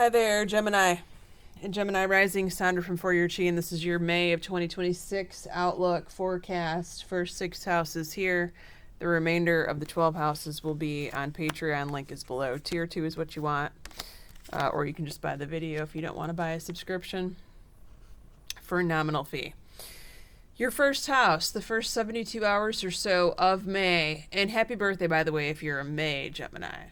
Hi there, Gemini. And Gemini Rising, Sondra from For Your Chi, and this is your May of 2026 outlook forecast. First 6 houses here. The remainder of the 12 houses will be on Patreon. Link is below. Tier 2 is what you want. Or you can just buy the video if you don't want to buy a subscription for a nominal fee. Your first house, the first 72 hours or so of May. And happy birthday, by the way, if you're a May Gemini.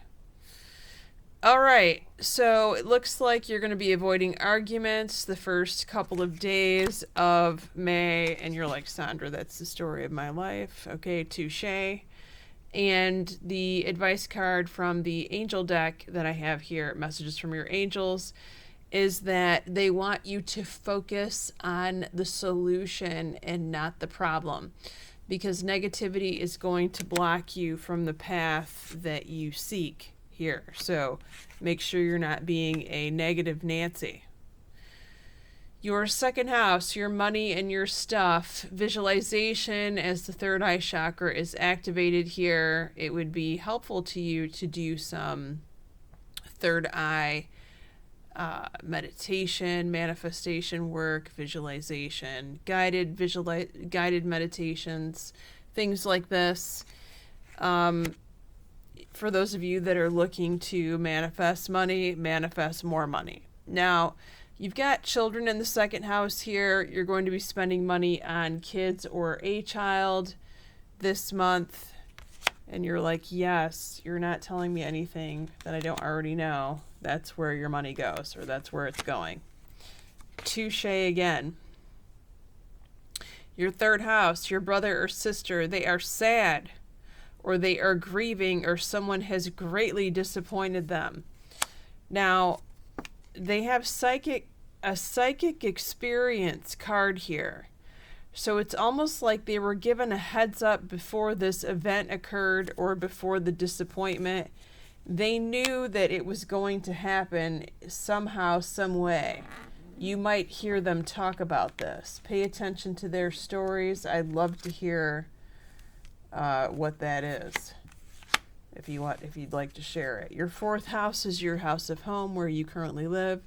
All right, so it looks like you're going to be avoiding arguments the first couple of days of May, and you're like, Sondra, that's the story of my life. Okay, touche. And the advice card from the angel deck that I have here, Messages from Your Angels, is that they want you to focus on the solution and not the problem, because negativity is going to block you from the path that you seek here. So make sure you're not being a negative Nancy. Your second house, your money and your stuff, visualization as the third eye chakra is activated here. It would be helpful to you to do some third eye meditation, manifestation work, visualization, guided meditations, things like this. For those of you that are looking to manifest money, manifest more money. Now, you've got children in the second house here. You're going to be spending money on kids or a child this month. And you're like, yes, you're not telling me anything that I don't already know. That's where your money goes, or that's where it's going. Touche again. Your third house, your brother or sister, they are sad, or they are grieving, or someone has greatly disappointed them. Now, they have a psychic experience card here. So it's almost like they were given a heads up before this event occurred, or before the disappointment. They knew that it was going to happen somehow, some way. You might hear them talk about this. Pay attention to their stories. I'd love to hear what that is, if you'd like to share it. Your fourth house is your house of home, where you currently live.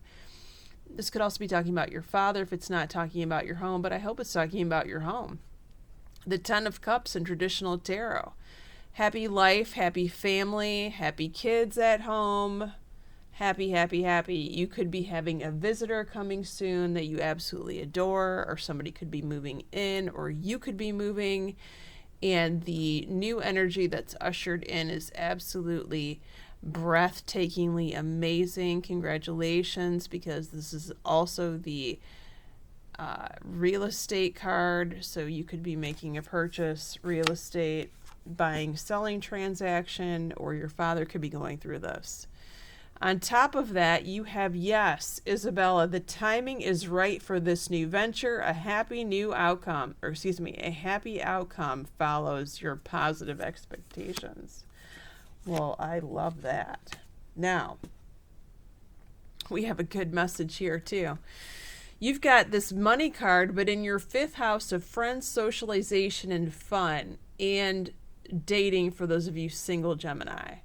This could also be talking about your father if it's not talking about your home, but I hope it's talking about your home. The Ten of Cups in traditional tarot. Happy life, happy family, happy kids at home. Happy, happy, happy. You could be having a visitor coming soon that you absolutely adore, or somebody could be moving in, or you could be moving. And the new energy that's ushered in is absolutely breathtakingly amazing. Congratulations, because this is also the real estate card. So you could be making a purchase, real estate, buying, selling transaction, or your father could be going through this. On top of that, you have, yes, Isabella, the timing is right for this new venture. A happy outcome follows your positive expectations. Well, I love that. Now, we have a good message here too. You've got this money card, but in your fifth house of friends, socialization, and fun, and dating for those of you single Gemini.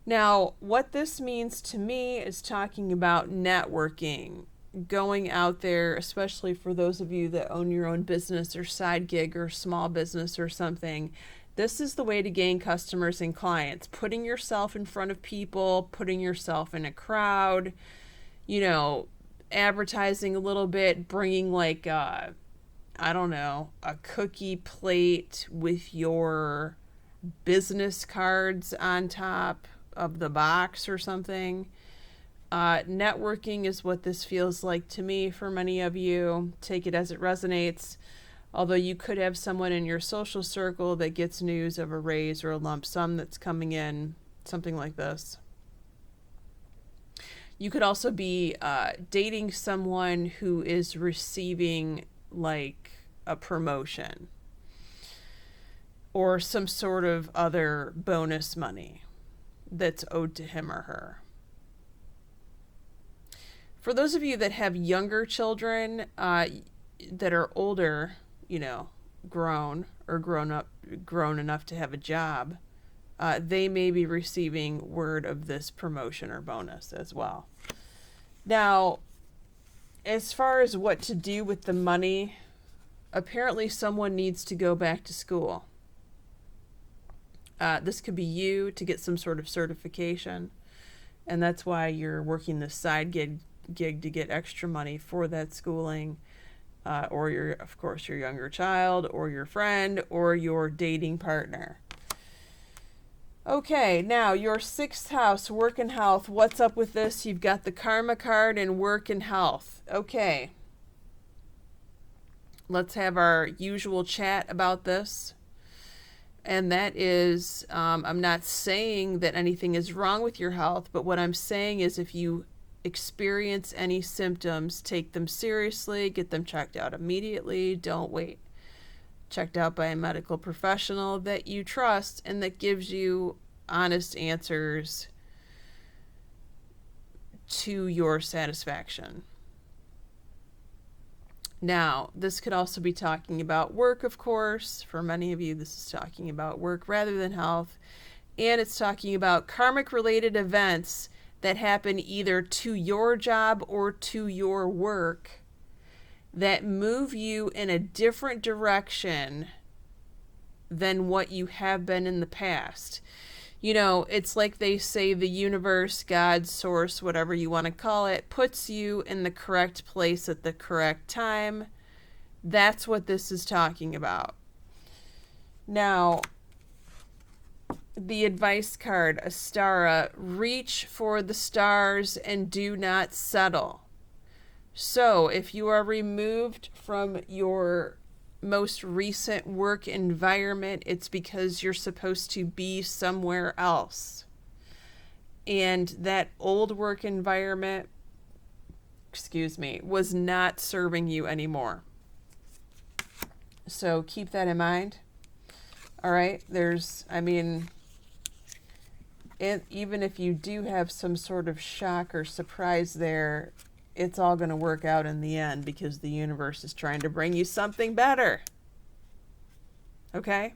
Now, what this means to me is talking about networking, going out there, especially for those of you that own your own business or side gig or small business or something. This is the way to gain customers and clients, putting yourself in front of people, putting yourself in a crowd, advertising a little bit, bringing like, a cookie plate with your business cards on top of the box or something. Networking is what this feels like to me for many of you. Take it as it resonates. Although you could have someone in your social circle that gets news of a raise or a lump sum that's coming in, something like this. You could also be dating someone who is receiving like a promotion or some sort of other bonus money that's owed to him or her. For those of you that have younger children that are older, grown or grown enough to have a job, they may be receiving word of this promotion or bonus as well. Now, as far as what to do with the money, apparently someone needs to go back to school. This could be you to get some sort of certification, and that's why you're working this side gig to get extra money for that schooling, or of course your younger child, or your friend, or your dating partner. Okay, now your 6th house, work and health. What's up with this? You've got the karma card and work and health. Okay. Let's have our usual chat about this. And that is, I'm not saying that anything is wrong with your health, but what I'm saying is if you experience any symptoms, take them seriously, get them checked out immediately, don't wait. Checked out by a medical professional that you trust and that gives you honest answers to your satisfaction. Now, this could also be talking about work, of course. For many of you, this is talking about work rather than health. And it's talking about karmic-related events that happen either to your job or to your work that move you in a different direction than what you have been in the past. You know, it's like they say the universe, God, source, whatever you want to call it, puts you in the correct place at the correct time. That's what this is talking about. Now, the advice card, Astara, reach for the stars and do not settle. So, if you are removed from your most recent work environment, it's because you're supposed to be somewhere else. And that old work environment, was not serving you anymore. So, keep that in mind. All right? Even if you do have some sort of shock or surprise there, it's all going to work out in the end because the universe is trying to bring you something better. Okay?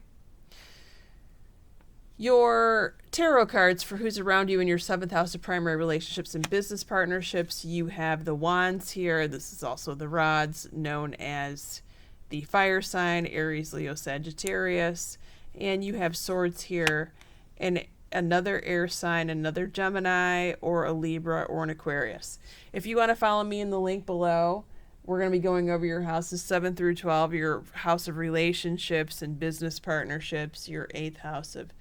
Your tarot cards for who's around you in your 7th house of primary relationships and business partnerships. You have the wands here. This is also the rods, known as the fire sign, Aries, Leo, Sagittarius. And you have swords here, and another air sign, another Gemini, or a Libra, or an Aquarius. If you want to follow me in the link below, we're going to be going over your houses 7 through 12, your house of relationships and business partnerships, your 8th house of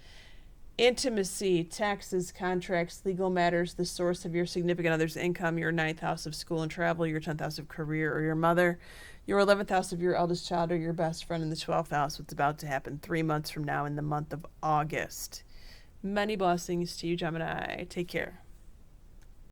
intimacy, taxes, contracts, legal matters, the source of your significant other's income, your 9th house of school and travel, your 10th house of career or your mother, your 11th house of your eldest child or your best friend, in the 12th house, what's about to happen 3 months from now in the month of August. Many blessings to you, Gemini. Take care.